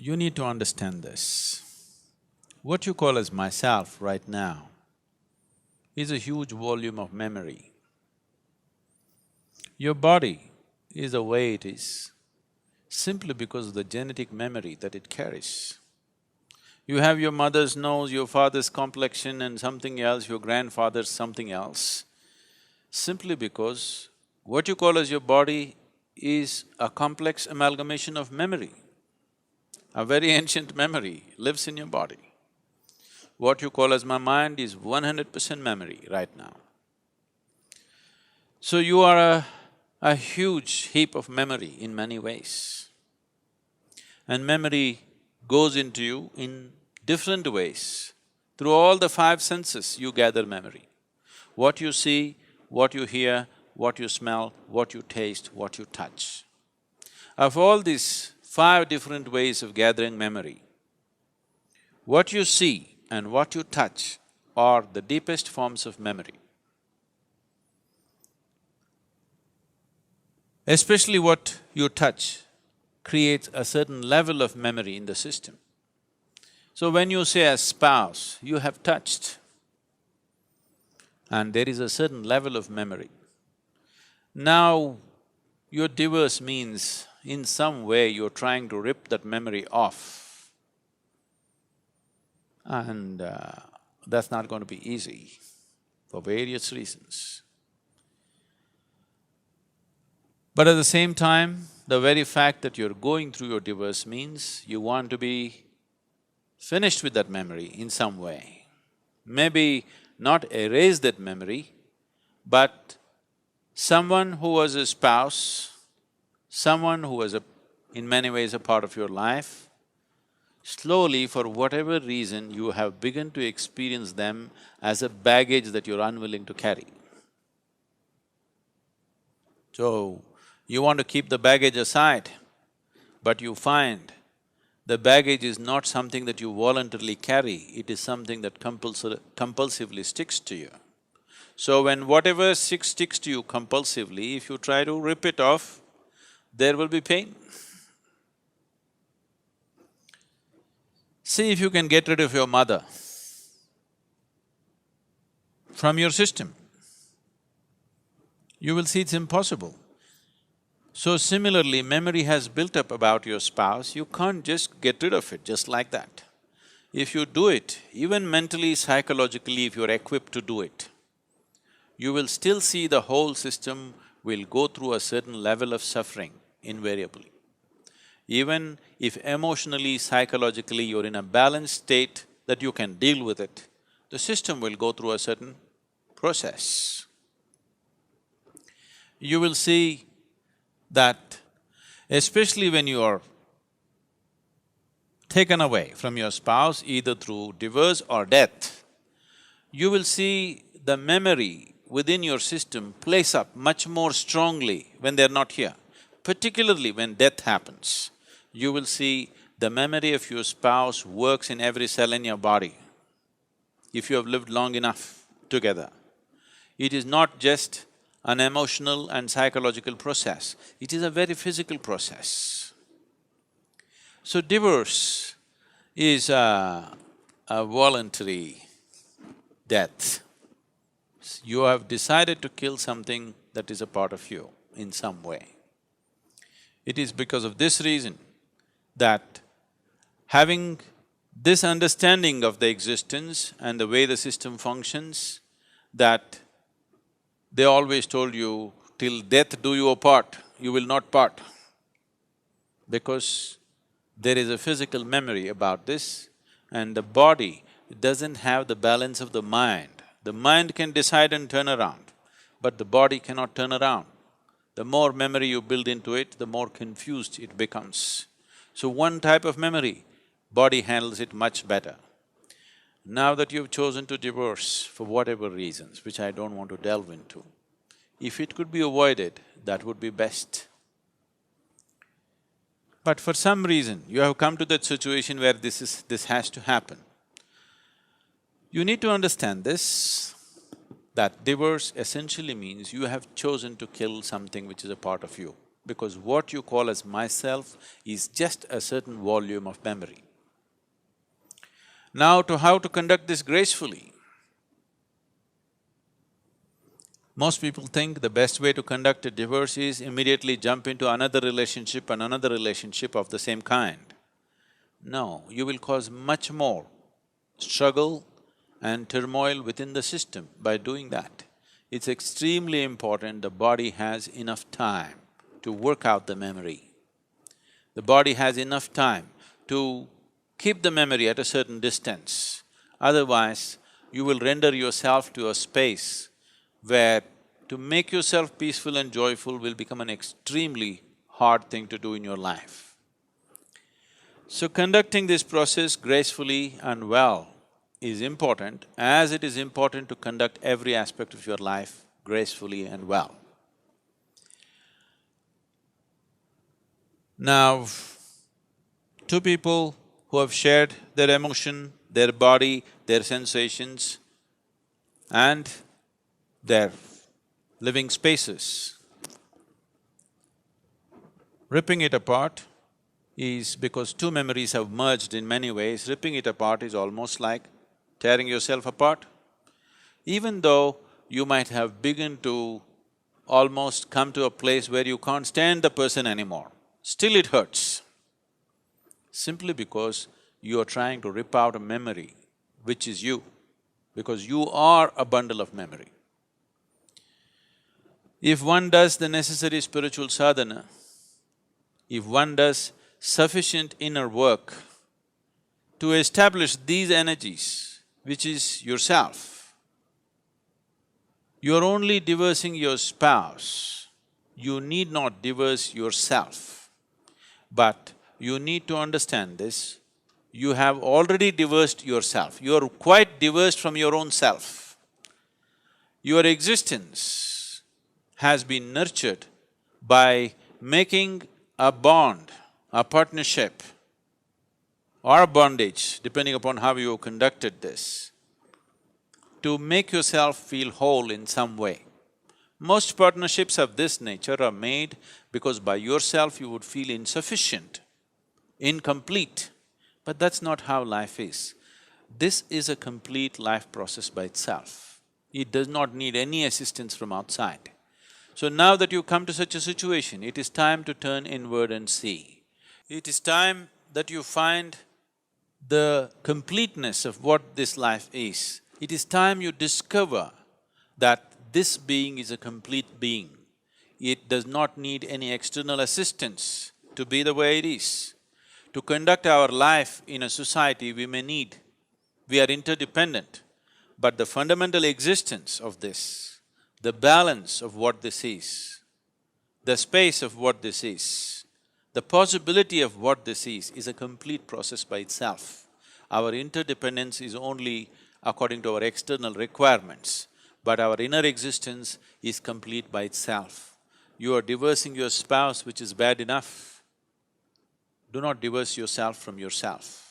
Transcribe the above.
You need to understand this. What you call as myself right now is a huge volume of memory. Your body is the way it is simply because of the genetic memory that it carries. You have your mother's nose, your father's complexion and something else, your grandfather's something else, simply because what you call as your body is a complex amalgamation of memory. A very ancient memory lives in your body. What you call as my mind is 100% memory right now. So you are a huge heap of memory in many ways. And memory goes into you in different ways. Through all the five senses, you gather memory. What you see, what you hear, what you smell, what you taste, what you touch. Of all these five different ways of gathering memory, what you see and what you touch are the deepest forms of memory. Especially what you touch creates a certain level of memory in the system. So when you say a spouse, you have touched, and there is a certain level of memory. Now, your divorce means in some way you're trying to rip that memory off, and that's not going to be easy for various reasons. But at the same time, the very fact that you're going through your divorce means you want to be finished with that memory in some way. Maybe not erase that memory, but someone who was a spouse, someone who was in many ways a part of your life, slowly, for whatever reason, you have begun to experience them as a baggage that you're unwilling to carry. So, you want to keep the baggage aside, but you find the baggage is not something that you voluntarily carry, it is something that compulsively sticks to you. So when whatever sticks to you compulsively, if you try to rip it off, there will be pain. See if you can get rid of your mother from your system. You will see it's impossible. So similarly, memory has built up about your spouse, you can't just get rid of it just like that. If you do it, even mentally, psychologically, if you're equipped to do it, you will still see the whole system will go through a certain level of suffering invariably. Even if emotionally, psychologically you're in a balanced state that you can deal with it, the system will go through a certain process. You will see that especially when you are taken away from your spouse, either through divorce or death, you will see the memory within your system plays up much more strongly when they're not here. Particularly when death happens, you will see the memory of your spouse works in every cell in your body, if you have lived long enough together. It is not just an emotional and psychological process, it is a very physical process. So divorce is a voluntary death. You have decided to kill something that is a part of you in some way. It is because of this reason that having this understanding of the existence and the way the system functions, that they always told you, till death do you apart, you will not part. Because there is a physical memory about this, and the body doesn't have the balance of the mind. The mind can decide and turn around, but the body cannot turn around. The more memory you build into it, the more confused it becomes. So one type of memory, body handles it much better. Now that you've chosen to divorce for whatever reasons, which I don't want to delve into, if it could be avoided, that would be best. But for some reason, you have come to that situation where this has to happen. You need to understand this, that divorce essentially means you have chosen to kill something which is a part of you. because what you call as myself is just a certain volume of memory. Now, to how to conduct this gracefully. Most people think the best way to conduct a divorce is immediately jump into another relationship and another relationship of the same kind. No, you will cause much more struggle and turmoil within the system by doing that. It's extremely important the body has enough time to work out the memory. The body has enough time to keep the memory at a certain distance. Otherwise, you will render yourself to a space where to make yourself peaceful and joyful will become an extremely hard thing to do in your life. So conducting this process gracefully and well is important, as it is important to conduct every aspect of your life gracefully and well. Now, two people who have shared their emotion, their body, their sensations and their living spaces. Ripping it apart is because two memories have merged in many ways. Ripping it apart is almost like tearing yourself apart. Even though you might have begun to almost come to a place where you can't stand the person anymore, still it hurts. Simply because you are trying to rip out a memory which is you, because you are a bundle of memory. If one does the necessary spiritual sadhana, if one does sufficient inner work to establish these energies, which is yourself, you are only divorcing your spouse, you need not divorce yourself. But you need to understand this, you have already divorced yourself, you are quite divorced from your own self. Your existence has been nurtured by making a bond, a partnership or a bondage, depending upon how you conducted this, to make yourself feel whole in some way. Most partnerships of this nature are made because by yourself you would feel insufficient, incomplete, but that's not how life is. This is a complete life process by itself. It does not need any assistance from outside. So now that you come to such a situation, it is time to turn inward and see. It is time that you find the completeness of what this life is. It is time you discover that this being is a complete being. It does not need any external assistance to be the way it is. To conduct our life in a society, we may need, we are interdependent, but the fundamental existence of this, the balance of what this is, the space of what this is, the possibility of what this is a complete process by itself. Our interdependence is only according to our external requirements, but our inner existence is complete by itself. You are divorcing your spouse, which is bad enough. Do not divorce yourself from yourself.